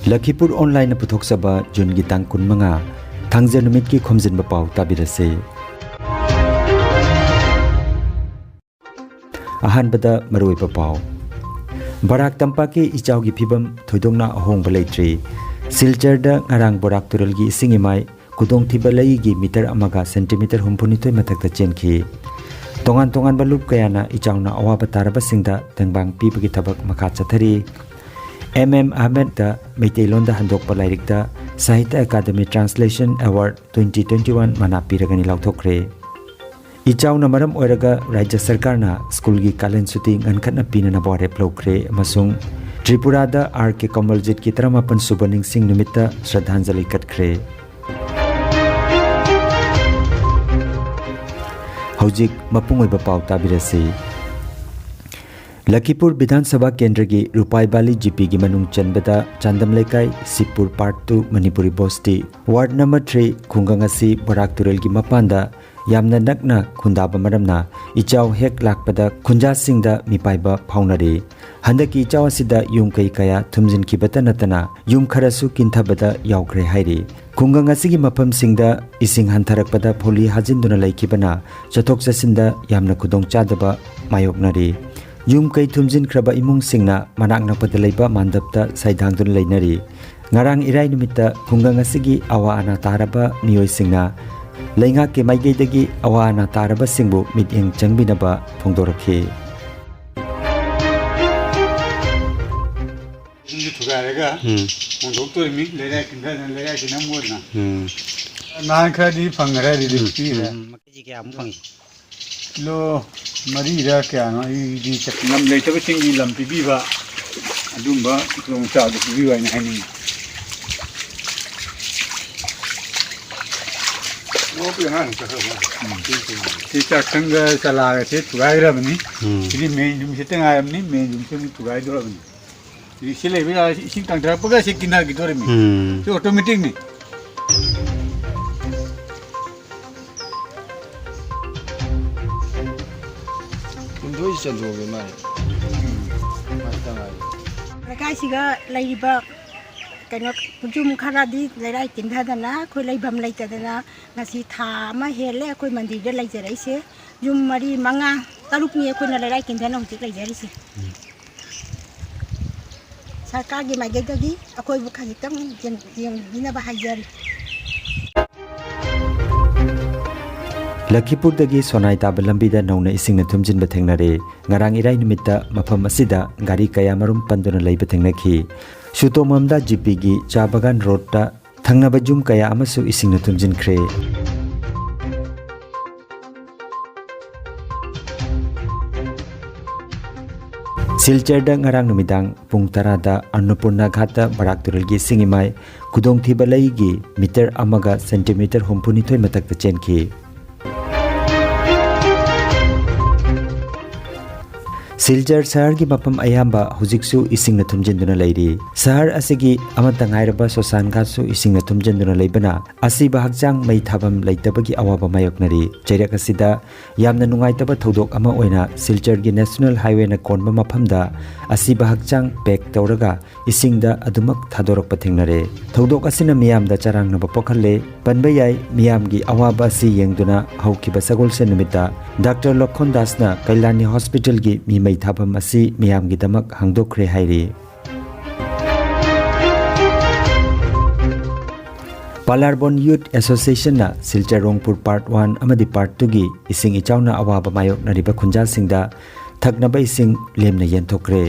Lakhipuronline puthok-saba June gi tang 15 thangje numit ki Khomjinba Pao tabirase. Ahanbada maruiba pau. Barak Tampak ki ichau gi phibam thoidongna ahongba leitri. Siljarda ngarang Barak Tural gi singimai kudong thiba lai gi meter amaga centimeter humpunitoi mathakta chenki. Tongan balup kayana ichauna awaba taraba singda tengbang pibagi thabak makha chathari. MM Ahmed da Meiteilonda handokpa lairikda Sahitya Academy Translation Award 2021 mana piragani lauthokre. Ichauna maram oiraga Rajya Sarkarna school gi kalen suti ngankhatna pinana bore plokre amasung Tripura da RK Kamaljit ki 38 subaning sing numitta shraddhanjali katkre. Haujik mapungoiba pau tabirasi. Lakhipur Bidhan Sabha Kendra gi Rupai Bali GP gi manung chanbada Chandam Lekai Sipur Part 2 Manipuri Bosti Ward number 3 Khungangasi Barak Tural gi mapanda yamna nakna khundaba maramna ichau hek lakpada khunja singda mipaiba phaunari handaki ichau asida yum kai kaya thumjin kibata natana yum kharasu kinthabada yaukre hairi khungangasi gi mapam singda ising hantarakpada pholi hajinduna laikibana chathok chasinda yamna khudong chadaba mayoknari Yum kai thumjin kraba imung singna manak nakpada leiba mandapta saidangdun leinari ngarang irai numitta khungangasigi awa ana taraba miyoi singna leinga ke maigeidagi awa ana taraba singbu mityeng changbinaba phongdorakhi ingi thugarega phongdoktori mi leira kinda leira kinam morna nan khadi phangara ri ri makiji ke am phang lo mari ra kya no di chaknam leitaba singi lampi biba adumba long cha du biwa ni hani no pe han ka ha ti chakanga chala ga che tugai ra bani ti me jum se tenga amni me jum se tugai do ra bani ti sile bila sing tang dra paga se kinar gi dore mi se automatic ni Lekai siga laiba kaino pujum kharadi leirai kinthadana khoi leibam leitadana ngasi tha ma hele khoi mandi de leijarai se jum mari manga taruk ni khoi na leirai kinthana hujik leijari se sarkar gi magedagi akhoi bu khajitam jeng dina bahajari Lakhipur dagi sonai taba lambida nauna isingna thumjinba thengnare ngarang irai numitta mafam asida gari kaya marum panduna leiba thengnakhi Sutomamda GP gi Chabagan Road ta thangnaba jum kaya amasu isingna thumjinkhre Siljarda ngarang numidang pung 10 da Annapurna Ghata Barak Tural gi singimai kudong thiba lai gi meter amaga centimeter humpuni thoi matakta chenki Siljar Sahar gi mapam ayamba hujiksu isingna thumjinduna leiri Sahar asigi amata ngairaba sosan gasu isingna thumjinduna leibana asiba hakjang mai thabam leitabagi awaba mayoknari chairak asida yamna nungaitaba thodok ama oina Siljar gi National Highway na konba maphamda asiba hakjang pack tawraga isingda adumak thadorak pathingnare thodok asina miyamda charangna bapokhalle panbayai miyamgi awaba si yengduna haukiba sagol se numita Dr. Lokhon Dasna Kailani Hospital gi mi thabam asi miyam gi damak hangdokre hairi Palarbon Youth Association na Silchar Rongpur Part 1 amadi Part 2 gi ising ichauna awaba mayok nariba khunja singda thaknaba ising lemna yenthokre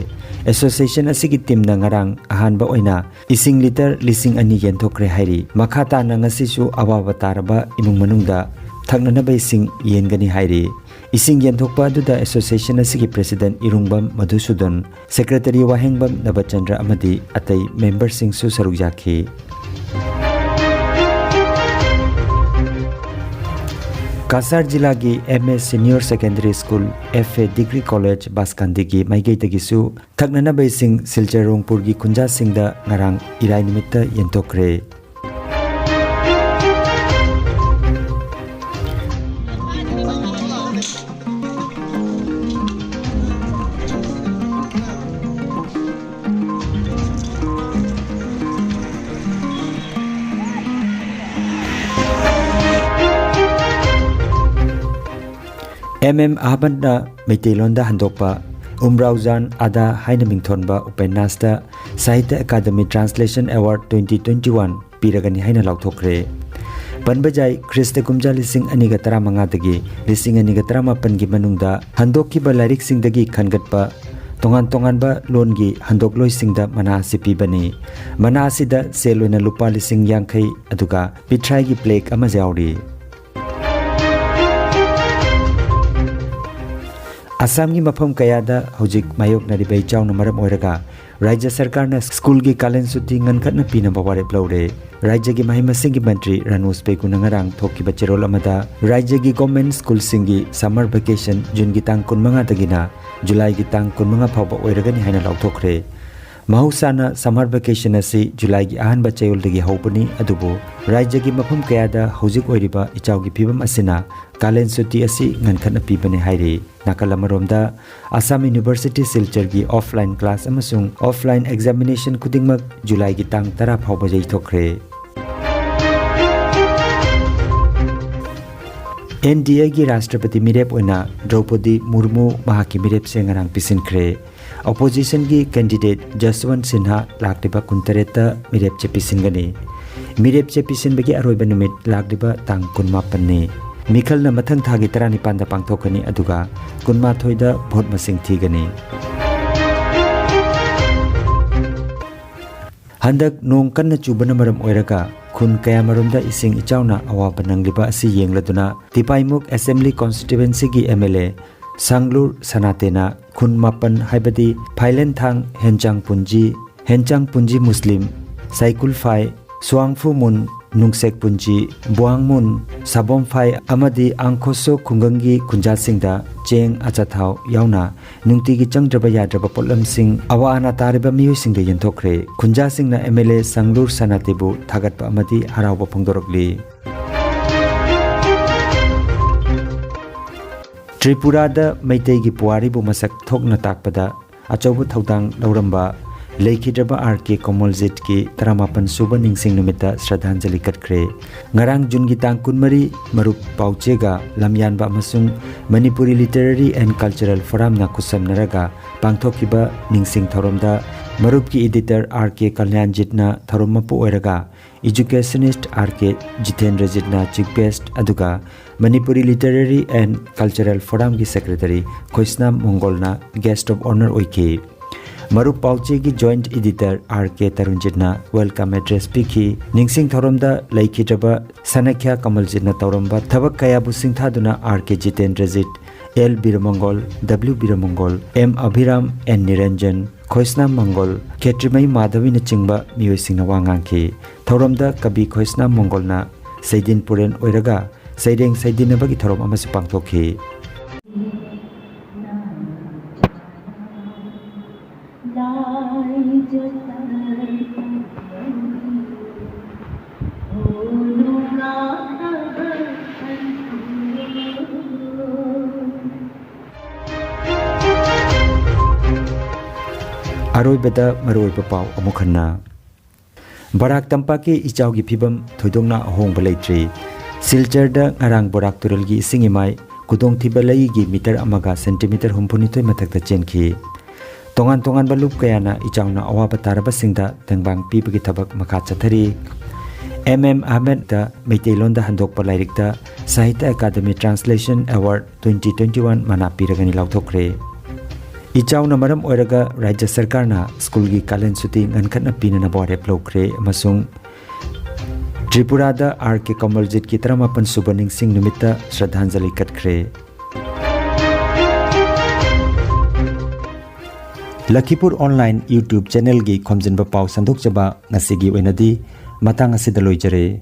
Association asigi team na ngarang ahanba oina ising liter lising ani yenthokre hairi makhata na ngasi su awaba taraba imung manungda thaknanaba ising yengani hairi Ising yenthokpa aduda association asigi president Irungbam Madhusudan secretary Wahengbam Nabachandra amadi atai member sing su saruk yakhi Kasar jila gi MS Senior Secondary School FA Degree College Baskandi gi maigei tagisu thaknana bai sing Silchar Rongpur gi khunja singda ngarang irai nimitta yentokre Ahmedna Meitelonda Handokpa Umrauzan Ada Haina Mingthonba Upenasta Sahitya Academy Translation Award 2021 Piragani Haina Lauthokre Banbajai Krista Kumja Lising Anigatara Mangatagi Lising Anigatara Mapangi Manungda Handoki Balarik Singdagi Khangatpa Tongan ba longi handok loi singda mana sipi bani mana asida seloina lupa lising yangkai aduga pitrai gi plaque ama jauri Assam gi mafam kayada hojik mayok nari bai chawna maram oiraga Rajya Sarkar na school gi kalen suti ngan khatna pina baware blore Rajya gi mahima singi mantri Ranus Peku nangarang thoki bachirol amada Rajya gi government school singi summer vacation June gi tang kun manga dagina July gi tang kun manga phawba oiragani haina lauthokre Mahusana summer vacation asi July gi ahan ba chayol dagi hawbani adubu Rajya gi mafam kayada hojik oiriba ichaw gi phibam asina kalen suti asi ngan khatna pibani hairi Nakalamaromda Assam University Silchar gi offline class amasung offline examination kudingmak July gi tang tara phawba jai thokre NDA gi Rashtrapati Mirep oina Draupadi Murmu mahaki mirep se ngarang pisinkre opposition gi candidate Jaswant Sinha lakdiba kuntareta mirep che pisingani mirep che pisinbagi aroiba numit lakdiba tang kunmapan ni Mikhal na mathang thagi tarani panda pangthokani aduga kunma thoida vote masing thigani Handak nong kanna chubana maram oiraga khun kaya marumda ising ichawna awaba nangliba asi yengladuna Tipaimuk Assembly Constituency gi MLA Sanglur Sanatena khun mapan haibadi Phailen Thang Henchang Punji Muslim Saikul Phai Swangfu Mun Nungsek Punji Buang Mun Sabom Phai amadi Angkhoso Khungangi Kunjasingda Cheng Achathau yauna nungtigi changdraba yadraba potlam sing awana tariba miyu singde yenthokre Kunjasingna MLA Sanglur Sanatebu thagatpa amadi harawba phongdorokli Tripurada Maitegi Puari bu masak thokna takpada achaubu thaudang lauramba Lakhipuronline RK Komoljit ki 38 suba ningsing numita Shraddhanjali katkre ngarang June gi tang kunmari marup pauchega lamyanba amasung Manipuri Literary and Cultural Forum na kusamnaraga pangthokiba ningsing thoromda marup ki editor RK Kalyanjit na thoromapu oiraga educationist RK Jitendrajit na chief guest aduga Manipuri Literary and Cultural Forum ki secretary Khoisnam Mongol na guest of honor oike Marup Pauche ki joint editor RK Tarunjitna welcome address piki ningsing thoromda Lakhipuronline Sanakya Kamaljitna Tauramba Thabak kaya bu singthaduna RK Jitendrajit L Biramongol W Biramongol M Abhiram N Niranjan Khoisnam Mongol Ketrimai Madhavi na chingba miyoi singna wangangki thoromda Kabi Khoisnam Mongol na Saidin Puren oiraga Saideng Saidinabagi thorom amasi pangthokhi Aroibada maroiba pau amukhanna Barak Tampak ki ichaw gi phibam thoidongna ahongba leitri Silcharda ngarang Barak Tural gi singimai kudong thiba lai gi meter amaga centimeter humpunitoi mathakta chenki tongan balup kayana ichawna awaba taraba singda tengbang pibagi thabak makha chathari Ahmed da Meitelonda handokpa lairikta Sahitya Academy Translation Award 2021 mana piragani lauthokre Ichawna maram oiraga Rajya Sarkar na school gi kalen suti ngankhatna pinana bore plokre amasung Tripurada RK Komoljit ki 38 suba ningsing numita Shraddhanjali katkre Lakhipuronline YouTube channel gi Khomjinba Pao sandok chaba ngasigi oinadi matang asida loijare